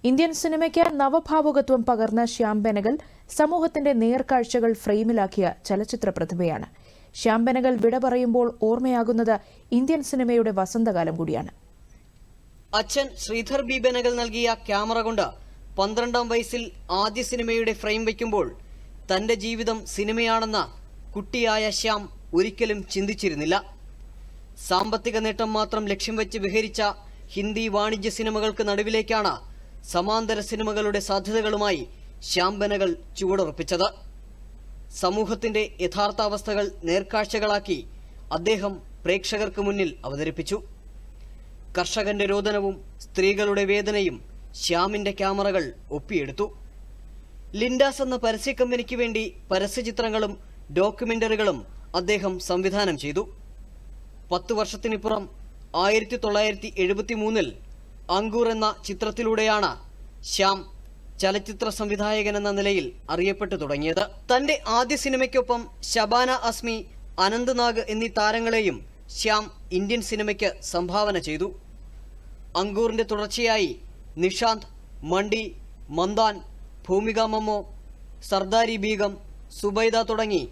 Indian സിനിമയ്ക്ക് നവഭാവുകത്വം പകർന്ന ശ്യാം ബെനഗൽ സമൂഹത്തിന്റെ നേർക്കാഴ്ചകൾ ഫ്രെയിമിലാക്കിയ ചലച്ചിത്ര പ്രതിഭയാണ്. ശ്യാം ബെനഗൽ വിട പറയുമ്പോൾ ഓർമ്മയാകുന്നത് ഇന്ത്യൻ സിനിമയുടെ വസന്തകാലം കൂടിയാണ്. അച്ഛൻ ശ്രീധർ ബി ബെനഗൽ നൽകിയ ക്യാമറ കൊണ്ട് 12ാം വയസ്സിൽ ആദ്യ സിനിമയുടെ ഫ്രെയിം വയ്ക്കുമ്പോൾ തന്റെ ജീവിതം സിനിമയാണെന്ന കുട്ടിയായ ശ്യാം ഒരിക്കലും ചിന്തിച്ചിരുന്നില്ല. സാമ്പത്തിക നേട്ടം മാത്രം ലക്ഷ്യം വെച്ച് വിഹരിച്ച ഹിന്ദി വാണിജ്യ സിനിമകൾക്ക് നടുവിലേക്കാണ് സമാന്തര സിനിമകളുടെ സാധ്യതകളുമായി ശ്യാം ബെനഗൽ ചുവടുറപ്പിച്ചത്. സമൂഹത്തിന്റെ യഥാർത്ഥ അവസ്ഥകൾ നേർക്കാഴ്ചകളാക്കി അദ്ദേഹം പ്രേക്ഷകർക്ക് മുന്നിൽ അവതരിപ്പിച്ചു. കർഷകന്റെ രോദനവും സ്ത്രീകളുടെ വേദനയും ശ്യാമിന്റെ ക്യാമറകൾ ഒപ്പിയെടുത്തു. ലിൻഡാസ് എന്ന പരസ്യ കമ്പനിക്ക് വേണ്ടി പരസ്യചിത്രങ്ങളും ഡോക്യുമെന്ററികളും അദ്ദേഹം സംവിധാനം ചെയ്തു. 10 വർഷത്തിനിപ്പുറം 1973 അങ്കൂർ എന്ന ചിത്രത്തിലൂടെയാണ് ശ്യാം ചലച്ചിത്ര സംവിധായകൻ എന്ന നിലയിൽ അറിയപ്പെട്ടു തുടങ്ങിയത്. തന്റെ ആദ്യ സിനിമയ്ക്കൊപ്പം ശബാന അസ്മി, അനന്ത് നാഗ് എന്നീ താരങ്ങളെയും ശ്യാം ഇന്ത്യൻ സിനിമയ്ക്ക് സംഭാവന ചെയ്തു. അങ്കൂറിന്റെ തുടർച്ചയായി നിഷാന്ത്, മണ്ടി, മന്ദാൻ, ഭൂമിക മമ്മോ, സർദാരി ബീഗം, സുബൈദ തുടങ്ങി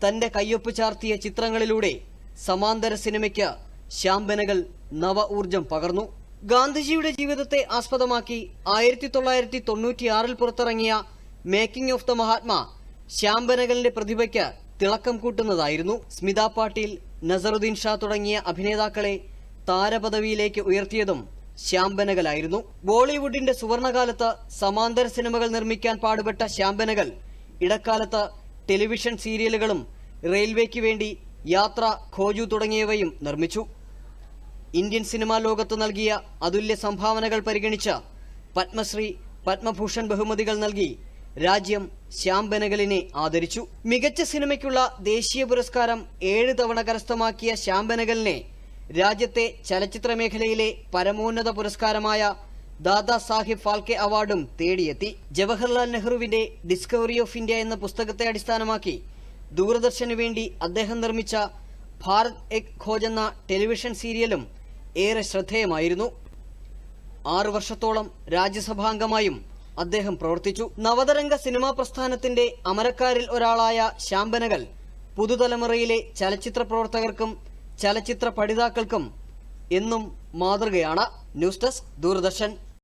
തന്റെ കയ്യൊപ്പ് ചാർത്തിയ ചിത്രങ്ങളിലൂടെ സമാന്തര സിനിമയ്ക്ക് ശ്യാം ബെനഗൽ നവ ഊർജം പകർന്നു. ഗാന്ധിജിയുടെ ജീവിതത്തെ ആസ്പദമാക്കി 1996 പുറത്തിറങ്ങിയ making of the Mahatma Shyam ബെനഗലിന്റെ പ്രതിഭയ്ക്ക് തിളക്കം കൂട്ടുന്നതായിരുന്നു. സ്മിത പാട്ടീൽ, നസറുദ്ദീൻ ഷാ തുടങ്ങിയ അഭിനേതാക്കളെ താരപദവിയിലേക്ക് ഉയർത്തിയതും ശ്യാം ബെനഗലായിരുന്നു. ബോളിവുഡിന്റെ സുവർണകാലത്ത് സമാന്തര സിനിമകൾ നിർമ്മിക്കാൻ പാടുപെട്ട ശ്യാം ബെനഗൽ ഇടക്കാലത്ത് ടെലിവിഷൻ സീരിയലുകളും റെയിൽവേക്ക് വേണ്ടി യാത്ര, ഖോജു തുടങ്ങിയവയും നിർമ്മിച്ചു. ഇന്ത്യൻ സിനിമാ ലോകത്ത് നൽകിയ അതുല്യ സംഭാവനകൾ പരിഗണിച്ച് പത്മശ്രീ, പത്മഭൂഷൺ ബഹുമതികൾ നൽകി രാജ്യം ശ്യാം ബെനഗലിനെ ആദരിച്ചു. മികച്ച സിനിമയ്ക്കുള്ള ദേശീയ പുരസ്കാരം 7 തവണ കരസ്ഥമാക്കിയ ശ്യാം ബെനഗലിനെ രാജ്യത്തെ ചലച്ചിത്ര മേഖലയിലെ പരമോന്നത പുരസ്കാരമായ ദാദാ സാഹിബ് ഫാൽക്കെ അവാർഡും തേടിയെത്തി. ജവഹർലാൽ നെഹ്റുവിന്റെ ഡിസ്കവറി ഓഫ് ഇന്ത്യ എന്ന പുസ്തകത്തെ അടിസ്ഥാനമാക്കി ദൂരദർശനു വേണ്ടി അദ്ദേഹം നിർമ്മിച്ച ഭാരത് എക് ഖോജ് എന്ന ടെലിവിഷൻ സീരിയലും ഏറെ ശ്രദ്ധേയമായിരുന്നു. 6 വർഷത്തോളം രാജ്യസഭാംഗമായും അദ്ദേഹം പ്രവർത്തിച്ചു. നവതരംഗ സിനിമാ പ്രസ്ഥാനത്തിന്റെ അമരക്കാരിൽ ഒരാളായ ശ്യാം ബെനഗൽ പുതുതലമുറയിലെ ചലച്ചിത്ര പ്രവർത്തകർക്കും ചലച്ചിത്ര പഠിതാക്കൾക്കും എന്നും മാതൃകയാണ്. News desk, Doordarshan.